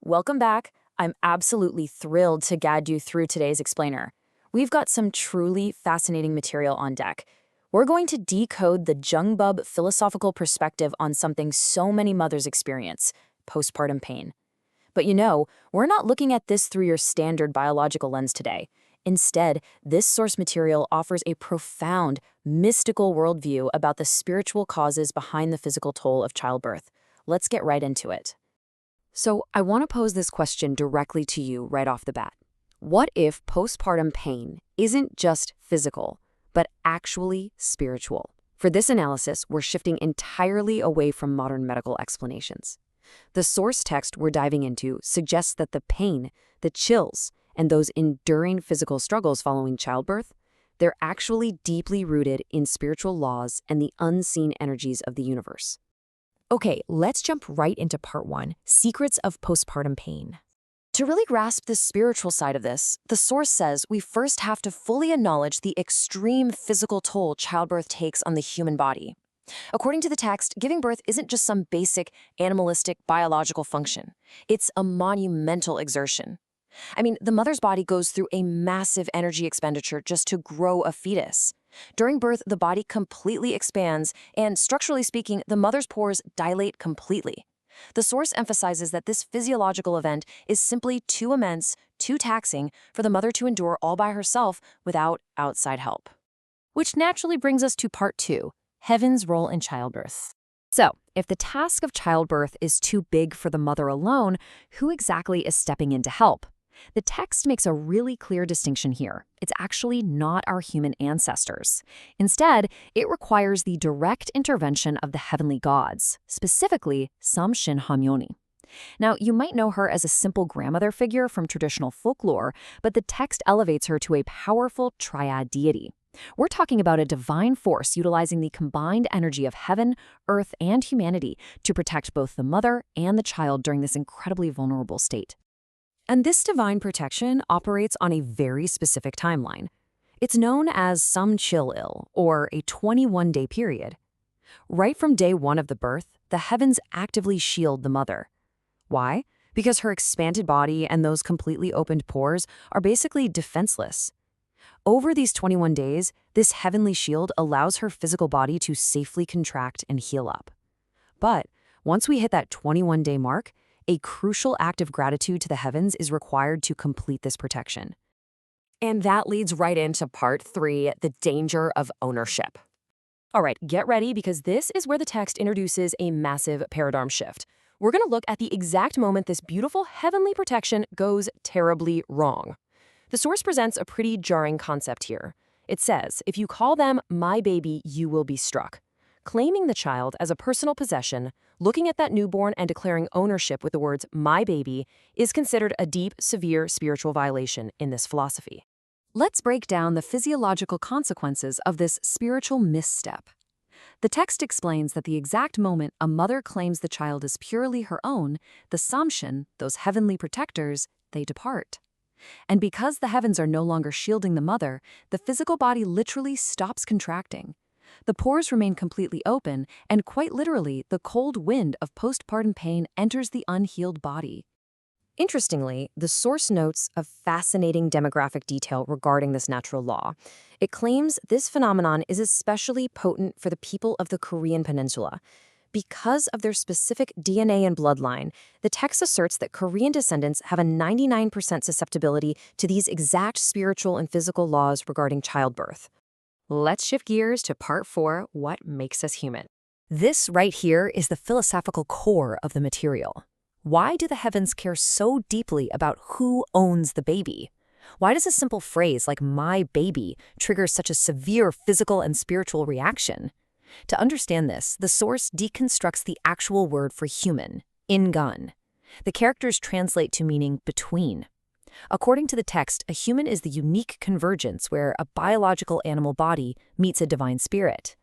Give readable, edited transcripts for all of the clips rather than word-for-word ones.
welcome back. I'm absolutely thrilled to guide you through today's explainer. We've got some truly fascinating material on deck. We're going to decode the Jungbub philosophical perspective on something so many mothers experience, postpartum pain. But we're not looking at this through your standard biological lens today. Instead, this source material offers a profound, mystical worldview about the spiritual causes behind the physical toll of childbirth. Let's get right into it. So, I want to pose this question directly to you right off the bat. What if postpartum pain isn't just physical, but actually spiritual? For this analysis, we're shifting entirely away from modern medical explanations. The source text we're diving into suggests that the pain, the chills, and those enduring physical struggles following childbirth, they're actually deeply rooted in spiritual laws and the unseen energies of the universe. Okay, let's jump right into part 1, Secrets of Postpartum Pain. To really grasp the spiritual side of this, the source says we first have to fully acknowledge the extreme physical toll childbirth takes on the human body. According to the text, giving birth isn't just some basic animalistic biological function. It's a monumental exertion. The mother's body goes through a massive energy expenditure just to grow a fetus. During birth, the body completely expands, and structurally speaking, the mother's pores dilate completely. The source emphasizes that this physiological event is simply too immense, too taxing for the mother to endure all by herself without outside help. Which naturally brings us to part 2, Heaven's role in childbirth. So, if the task of childbirth is too big for the mother alone, who exactly is stepping in to help? The text makes a really clear distinction here. It's actually not our human ancestors. Instead, it requires the direct intervention of the heavenly gods, specifically Samsin. Now, you might know her as a simple grandmother figure from traditional folklore, but the text elevates her to a powerful triad deity. We're talking about a divine force utilizing the combined energy of heaven, earth, and humanity to protect both the mother and the child during this incredibly vulnerable state. And this divine protection operates on a very specific timeline. It's known as Samchil, or a 21-day period. Right from day 1 of the birth, the heavens actively shield the mother. Why? Because her expanded body and those completely opened pores are basically defenseless. Over these 21 days, this heavenly shield allows her physical body to safely contract and heal up. But once we hit that 21-day mark, a crucial act of gratitude to the heavens is required to complete this protection. And that leads right into part 3, the danger of ownership. All right, get ready because this is where the text introduces a massive paradigm shift. We're going to look at the exact moment this beautiful heavenly protection goes terribly wrong. The source presents a pretty jarring concept here. It says, if you call them my baby, you will be struck. Claiming the child as a personal possession, looking at that newborn and declaring ownership with the words my baby is considered a deep, severe spiritual violation in this philosophy. Let's break down the physiological consequences of this spiritual misstep. The text explains that the exact moment a mother claims the child is purely her own, the Samsin, those heavenly protectors, they depart. And because the heavens are no longer shielding the mother, the physical body literally stops contracting. The pores remain completely open, and quite literally, the cold wind of postpartum pain enters the unhealed body. Interestingly, the source notes a fascinating demographic detail regarding this natural law. It claims this phenomenon is especially potent for the people of the Korean peninsula. Because of their specific DNA and bloodline, the text asserts that Korean descendants have a 99% susceptibility to these exact spiritual and physical laws regarding childbirth. Let's shift gears to part 4, what makes us human. This right here is the philosophical core of the material. Why do the heavens care so deeply about who owns the baby? Why does a simple phrase like my baby trigger such a severe physical and spiritual reaction? To understand this, the source deconstructs the actual word for human, ingun. The characters translate to meaning between. According to the text, a human is the unique convergence where a biological animal body meets a divine spirit.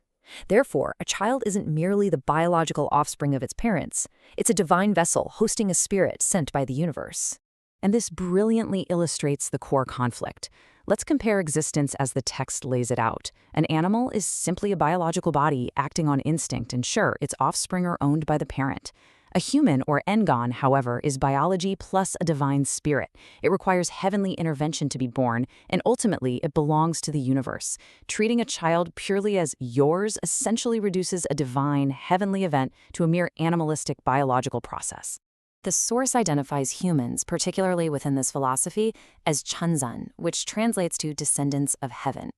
Therefore, a child isn't merely the biological offspring of its parents. It's a divine vessel hosting a spirit sent by the universe. And this brilliantly illustrates the core conflict. Let's compare existence as the text lays it out. An animal is simply a biological body acting on instinct, and sure, its offspring are owned by the parent. A human, or engon, however, is biology plus a divine spirit. It requires heavenly intervention to be born, and ultimately it belongs to the universe. Treating a child purely as yours essentially reduces a divine, heavenly event to a mere animalistic biological process. The source identifies humans, particularly within this philosophy, as Cheonson, which translates to descendants of heaven.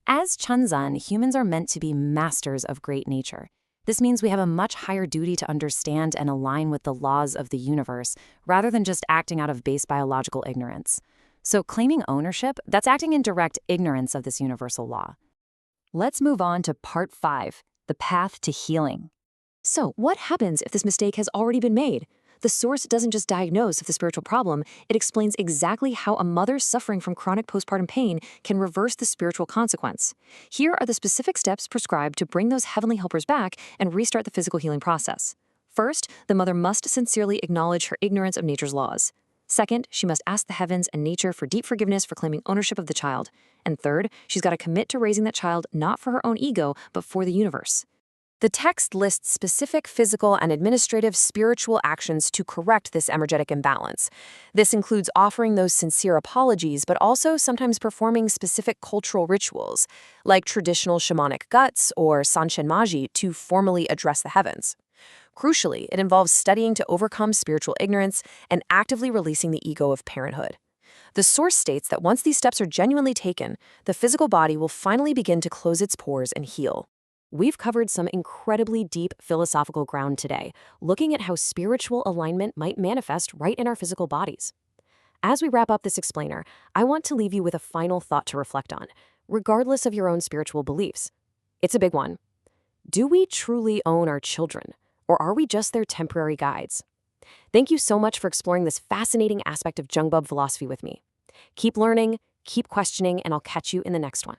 As Cheonson, humans are meant to be masters of great nature. This means we have a much higher duty to understand and align with the laws of the universe, rather than just acting out of base biological ignorance. So claiming ownership, that's acting in direct ignorance of this universal law. Let's move on to part 5, the path to healing. So what happens if this mistake has already been made? The source doesn't just diagnose the spiritual problem, it explains exactly how a mother suffering from chronic postpartum pain can reverse the spiritual consequence. Here are the specific steps prescribed to bring those heavenly helpers back and restart the physical healing process. First, the mother must sincerely acknowledge her ignorance of nature's laws. Second, she must ask the heavens and nature for deep forgiveness for claiming ownership of the child. And third, she's got to commit to raising that child not for her own ego, but for the universe. The text lists specific physical and administrative spiritual actions to correct this energetic imbalance. This includes offering those sincere apologies, but also sometimes performing specific cultural rituals, like traditional shamanic guts or sanshin maji, to formally address the heavens. Crucially, it involves studying to overcome spiritual ignorance and actively releasing the ego of parenthood. The source states that once these steps are genuinely taken, the physical body will finally begin to close its pores and heal. We've covered some incredibly deep philosophical ground today, looking at how spiritual alignment might manifest right in our physical bodies. As we wrap up this explainer, I want to leave you with a final thought to reflect on, regardless of your own spiritual beliefs. It's a big one. Do we truly own our children, or are we just their temporary guides? Thank you so much for exploring this fascinating aspect of Jungbub philosophy with me. Keep learning, keep questioning, and I'll catch you in the next one.